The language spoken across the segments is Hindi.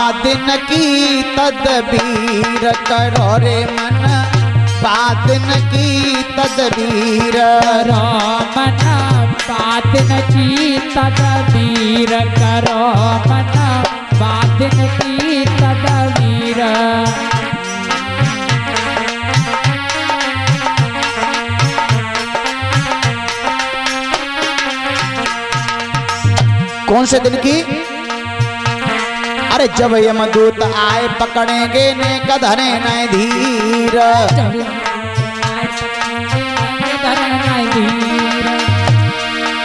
बादन की तदबीर करो रे मन, बादन की तदबीर करो मन, बादन की तदबीर करो मन, बादन की तदबीर। कौन से दिन की? अरे जब यमदूत आए पकड़ेंगे ने कधरे न धीर,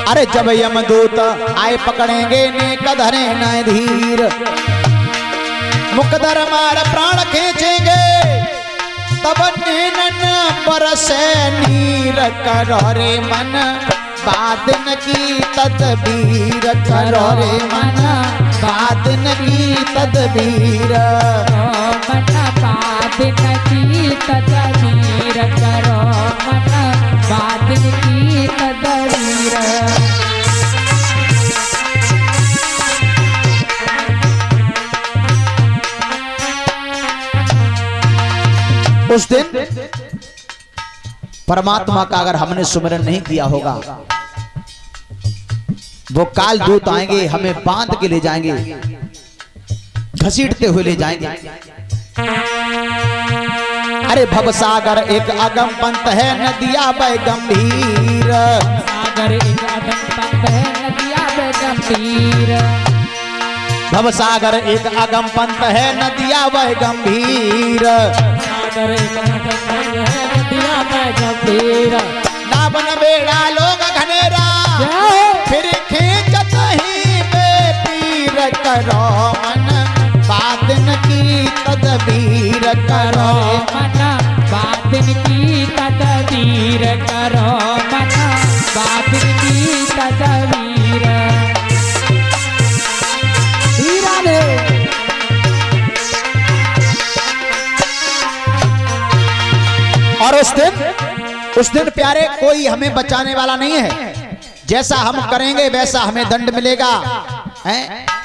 अरे जब यमदूत आए पकड़ेंगे ने कधरे न धीर, मुकदर मार प्राण खींचेंगे तब नैनन बरसे नीर करो रे मन, बादन की तदबीर करो रे मन, बादन की तदबीर मन, बादन की तदबीर करो मन, बादन की तदबीर। उस दिन परमात्मा का अगर हमने सुमिरन नहीं किया होगा, वो काल दूत आएंगे, हमें बांध के ले जाएंगे, घसीटते हुए ले जाएंगे। अरे भवसागर एक अगम पंथ है, नदिया बह गंभीर, सागर एक अगम पंथ है, नदिया बह गंभीर, भवसागर एक अगम पंथ है, नदिया बह गंभीर, सागर एक अगम पंथ है, नदिया बह गंभीर। नावन बेड़ा लोग घनेरा, फिर खींचत ही बेपीर करो मन, बादन की तदबीर करो मन, बादन की तदबीर करो मन, बादन की तदबीर। हीरा ने और उस दिन प्यारे कोई हमें बचाने वाला नहीं है, जैसा हम करेंगे वैसा हमें दंड मिलेगा।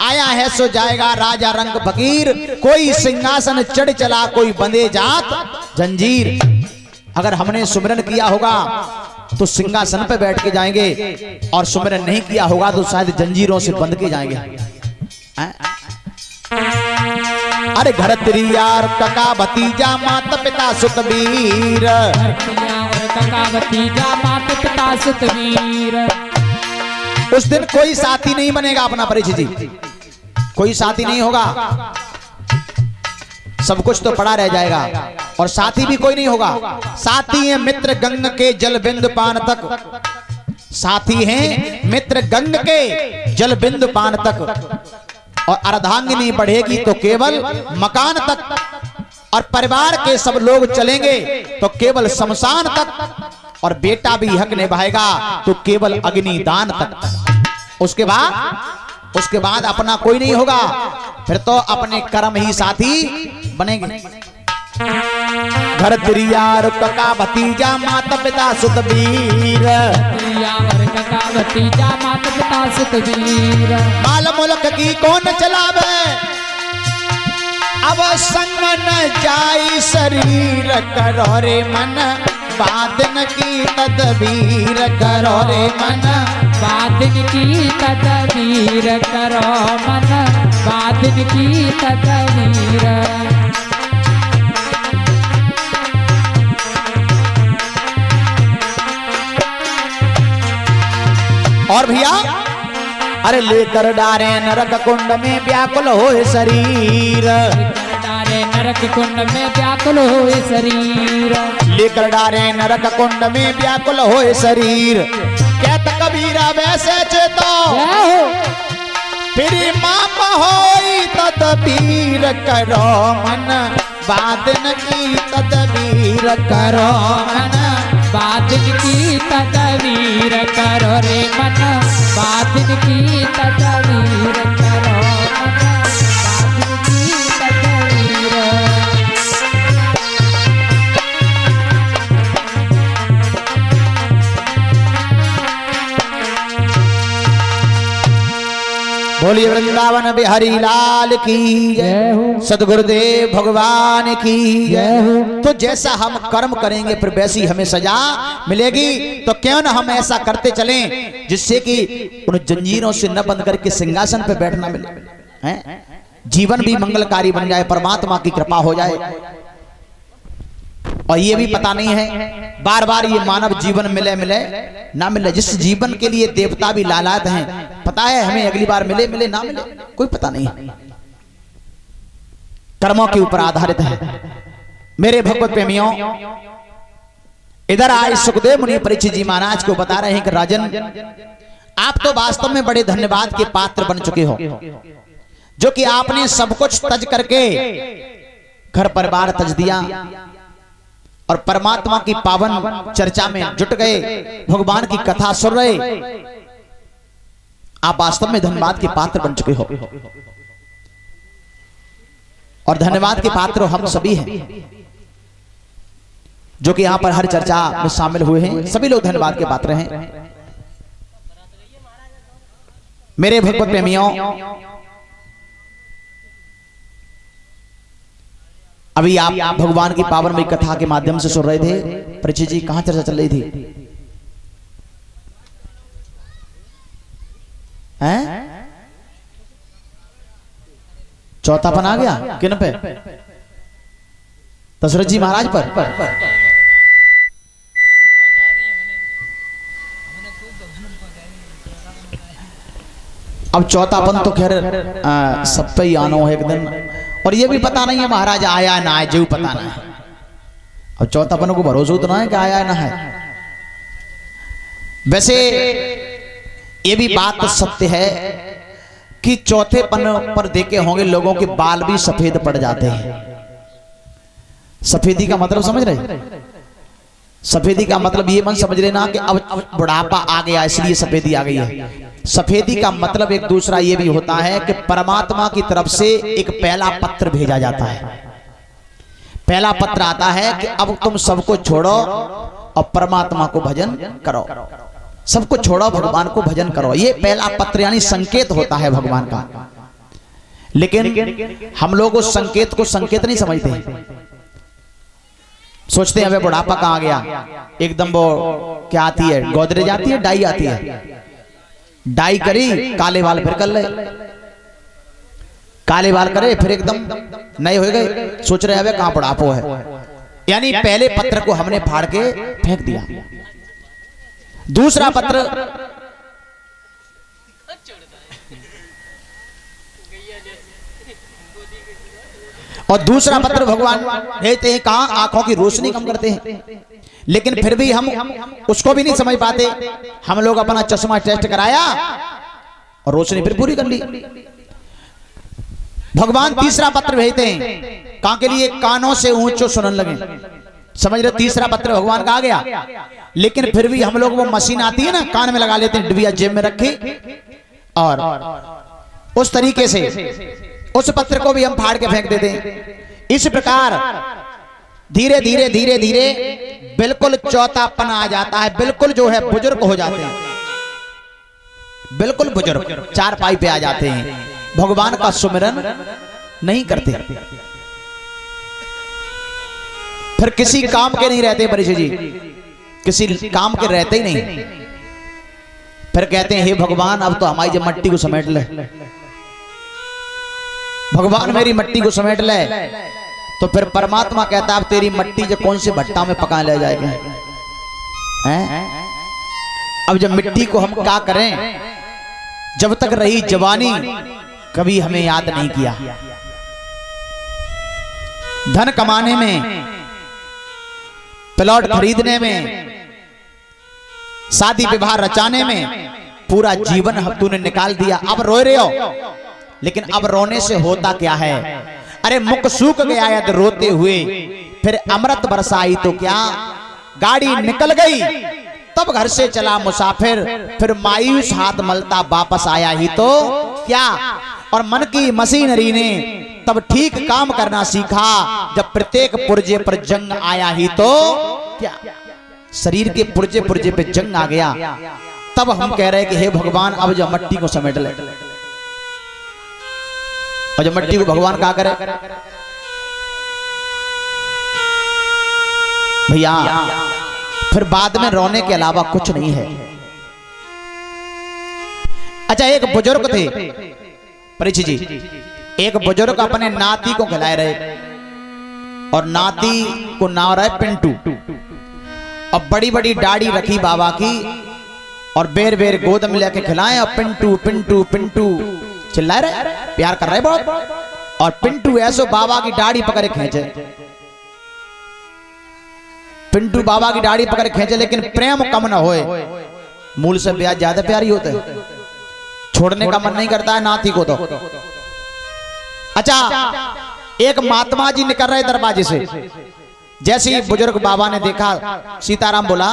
आया है सो जाएगा राजा रंग फकीर, कोई सिंहासन चढ़ चला कोई बंधे जात जंजीर। अगर हमने सुमिरन किया होगा तो सिंहासन पे बैठ के जाएंगे, और सुमिरन नहीं किया होगा तो शायद जंजीरों से बंध के जाएंगे। अरे घर त्रियार कका भतीजा माता पिता सुतवीर, कका भतीजा माता पिता सुतवीर। उस दिन कोई साथी नहीं बनेगा अपना परिचित जी, कोई साथी नहीं होगा, सब कुछ तो पड़ा रह जाएगा, और साथी भी कोई नहीं होगा। साथी है मित्र गंग के जल बिंदु पान तक, साथी हैं मित्र गंग के जल बिंदु पान तक, और अर्धांगिनी बढ़ेगी तो केवल मकान तक, और परिवार के सब लोग चलेंगे तो केवल शमशान तक, और बेटा भी हक निभाएगा तो केवल अग्निदान तक। उसके बाद अपना कोई नहीं होगा, फिर तो अपने कर्म ही साथी बनेंगे। घर त्रियार कका भतीजा माता पिता सुतवीर, कका भतीजा माता पिता सुतवीर। माल मुल्क की कौन चलावे, अब संग न जाई शरीर करो रे मन, बादन की तदबीर करो रे मन, बादन की तदबीर करो मन, बादन की तदबीर। और भैया अरे लेकर डारे नरक कुंड में व्याकुल होए शरीर, डारे नरक कुंड में व्याकुल होए शरीर, लेकर डारे नरक कुंड में व्याकुल होए शरीर। कहत कबीरा वैसे चेतो फिर माप होई तदबीर करो मन, बादन की तदबीर करो मन, बादन की तदबीर करो रे मन, बादन की तदबीर करो मन, बादन की तदबीर। बोलिए वृंदावन बिहारी लाल की जय हो। सदगुरुदेव भगवान की जय हो। तो जैसा हम कर्म करेंगे फिर वैसी हमें सजा मिलेगी। तो क्यों न हम ऐसा करते चलें जिससे कि उन जंजीरों से न बंध करके सिंहासन पे बैठना मिले, हैं? जीवन भी मंगलकारी बन जाए, परमात्मा की कृपा हो जाए। और ये भी पता नहीं है बार बार ये मानव जीवन मिले मिले ना मिले। जिस जीवन के लिए देवता भी लालायत हैं, पता है हमें अगली बार मिले मिले ना मिले, कोई पता नहीं। कर्मों के ऊपर आधारित है। मेरे भगवत प्रेमियों, इधर आए सुखदेव मुनि परीक्षित जी महाराज को बता रहे हैं कि राजन, आप तो वास्तव में बड़े धन्यवाद के पात्र बन चुके हो, जो कि आपने सब कुछ तज करके घर परिवार तज दिया और परमात्मा की पावन चर्चा में जुट गए, भगवान की कथा सुन रहे। आप वास्तव में धन्यवाद के पात्र बन चुके हो और धन्यवाद के पात्र हम सभी हैं जो कि यहां पर हर चर्चा में शामिल हुए हैं। सभी लोग धन्यवाद के पात्र हैं। मेरे भगवत प्रेमियों, अभी आप भगवान की पावनमयी कथा के माध्यम से सुन रहे थे। परीक्षित जी, कहां चर्चा चल रही थी? हैं? चौथापन आ गया किन पे? दशरथ जी महाराज पर। अब चौथापन तो खैर सब पे ही आना है एक दिन, और ये भी पता नहीं है महाराज आया ना आए, जो पता ना है। अब चौथापन को भरोसा उतना है कि आया ना है। वैसे ये भी बात तो सत्य है कि चौथेपन पर देखे होंगे लोगों के बाल भी सफेद पड़ जाते हैं। सफेदी का मतलब समझ रहे? सफेदी का मतलब ये मन समझ लेना कि अब बुढ़ापा आ गया इसलिए सफेदी आ गई है। सफेदी का मतलब एक दूसरा ये भी होता है कि परमात्मा की तरफ से एक पहला पत्र भेजा जाता है। पहला पत्र आता है कि अब तुम सबको छोड़ो और परमात्मा को भजन करो, सबको छोड़ो भगवान को भजन करो। ये पहला पत्र यानी संकेत होता है भगवान का। लेकिन हम लोग उस संकेत को संकेत नहीं समझते। सोचते हैं अबे बुढ़ापा कहाँ आ गया, एकदम वो क्या आती है, गोदरेज आती है, डाई आती है, डाई करी काले बाल फिर कर ले, काले बाल करे फिर एकदम नए हो गए, सोच रहे हैं कहां बुढ़ापा है। यानी पहले पत्र को हमने फाड़ के फेंक दिया। दूसरा पत्र और दूसरा पत्र भगवान भेजते हैं कहां? आंखों की रोशनी कम करते हैं। लेकिन फिर भी हम उसको भी नहीं समझ पाते। हम लोग अपना चश्मा टेस्ट कराया और रोशनी फिर पूरी कर ली। भगवान तीसरा पत्र भेजते हैं कहां के लिए? कानों से ऊंचो सुनने लगे। समझ रहे? तीसरा पत्र भगवान का आ गया। लेकिन फिर भी हम लोग वो मशीन आती है ना, कान में लगा लेते हैं, डिबिया जेब में रखी, और उस तरीके से उस पत्र को भी हम फाड़ के फेंक देते हैं। इस प्रकार धीरे धीरे धीरे धीरे बिल्कुल चौथापन आ जाता है। बिल्कुल जो है बुजुर्ग हो जाते हैं, बिल्कुल बुजुर्ग चारपाई पे आ जाते हैं, भगवान का सुमिरन नहीं करते, फिर किसी काम के नहीं रहते। परीक्षित जी किसी काम के रहते ही नहीं। फिर कहते हैं हे भगवान अब तो हमारी जब मट्टी को समेट ले, भगवान मेरी मट्टी को समेट ले। तो फिर परमात्मा कहता है अब तेरी मट्टी जो कौन से भट्टा में पका ले जाएगा, हैं? अब जब मिट्टी को हम क्या करें? जब तक रही जवानी कभी हमें याद नहीं किया। धन कमाने में, प्लॉट खरीदने में, शादी विवाह रचाने में पूरा जीवन तूने निकाल दिया। अब रो रहे हो, लेकिन अब रोने से होता क्या है? अरे मुख सूख गया यदि रोते हुए, फिर अमृत बरसाई तो क्या, गाड़ी निकल गई तब घर से चला मुसाफिर, फिर मायूस हाथ मलता वापस आया ही तो क्या। और मन की मशीनरी ने तब ठीक काम करना सीखा, जब प्रत्येक पुर्जे पर जंग आया ही तो क्या। शरीर के पुर्जे पुर्जे पे जंग आ गया, तब हम कह रहे हैं कि हे भगवान अब जो मट्टी को समेट ले। और जब मिट्टी को भगवान क्या करे भैया, फिर बाद में रोने के अलावा कुछ नहीं है। अच्छा, एक बुजुर्ग थे परीक्षित जी, एक बुजुर्ग अपने नाती को खिलाए रहे और नाती को नाम रहे पिंटू, और बड़ी बड़ी दाढ़ी रखी बाबा की और बेर बेर गोद में लेके खिलाए और पिंटू पिंटू पिंटू चिल्ला रहे, प्यार कर रहे बहुत। और पिंटू ऐसो बाबा की दाढ़ी पकड़े खींचे, पिंटू बाबा की दाढ़ी पकड़ खींचे, लेकिन प्रेम कम न होए, मूल से ब्याज ज्यादा प्यारी होते है, छोड़ने का मन नहीं करता है नाती को तो। अच्छा, एक महात्मा जी निकल रहे दरवाजे से, जैसे ही बुजुर्ग बाबा ने देखा सीताराम बोला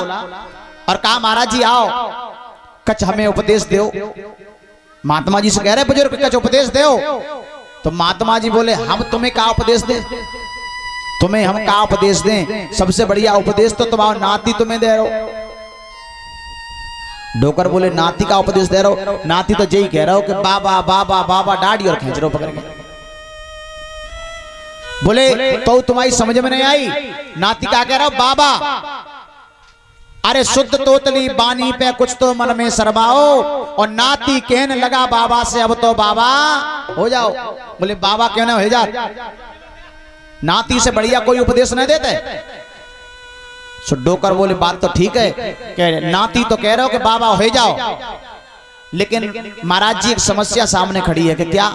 और कहा महाराज जी आओ, कछ हमें उपदेश दो। महात्मा जी से कह रहे बुजुर्ग कछ उपदेश दो, तो महात्मा जी बोले हम तुम्हें क्या उपदेश दें, तुम्हें हम क्या उपदेश दें, सबसे बढ़िया उपदेश तो तुम्हारा नाती तुम्हें दे रहो। डोकर बोले नाती का उपदेश दे रहे हो, नाती तो यही कह रहा हो कि बाबा बाबा बाबा दाढ़ी और खींच रहे हो पकड़ के। बोले तो तुम्हारी समझ में नहीं आई, नाती क्या कह रहा हो बाबा, अरे शुद्ध तोतली बानी पे कुछ तो मन में शर्माओ, और नाती कहने लगा बाबा से अब तो बाबा हो जाओ। बोले बाबा क्यों ना हो जा, नाती से बढ़िया कोई उपदेश नहीं देते। डोकर बोले बात तो ठीक है, कह नाती तो कह रहे हो कि बाबा हो जाओ, लेकिन महाराज जी एक समस्या सामने खड़ी है कि क्या,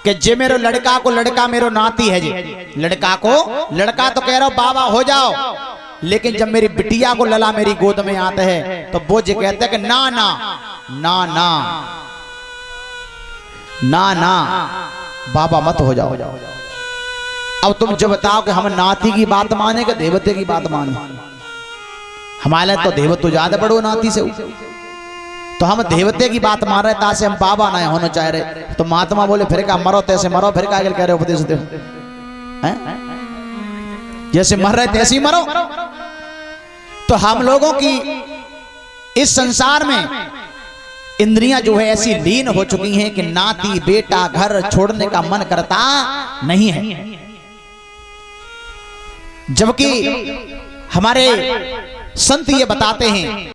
कि जे मेरो लड़का को लड़का मेरो नाती है जी, लड़का को लड़का तो कह रहा हो बाबा हो जाओ, लेकिन जब मेरी बिटिया को लला मेरी गोद में आते हैं तो वो जे कहते हैं कि ना ना ना ना ना ना बाबा मत हो जाओ। अब तुम जो बताओ कि हम नाती की बात माने कि देवते की बात माने, हमारे तो देवत तो ज्यादा बड़ो नाती से, तो हम देवते की बात मान रहे तासे हम बाबा नहीं होना चाह रहे। तो महात्मा बोले फिर क्या मरो तैसे मरो, फिर क्या कह रहे उपदेश दे, जैसे मर रहे तैसे ही मरो। तो हम लोगों की इस संसार में इंद्रियां जो है ऐसी लीन हो चुकी हैं कि नाती बेटा घर छोड़ने का मन करता नहीं है, जबकि हमारे संत ये बताते हैं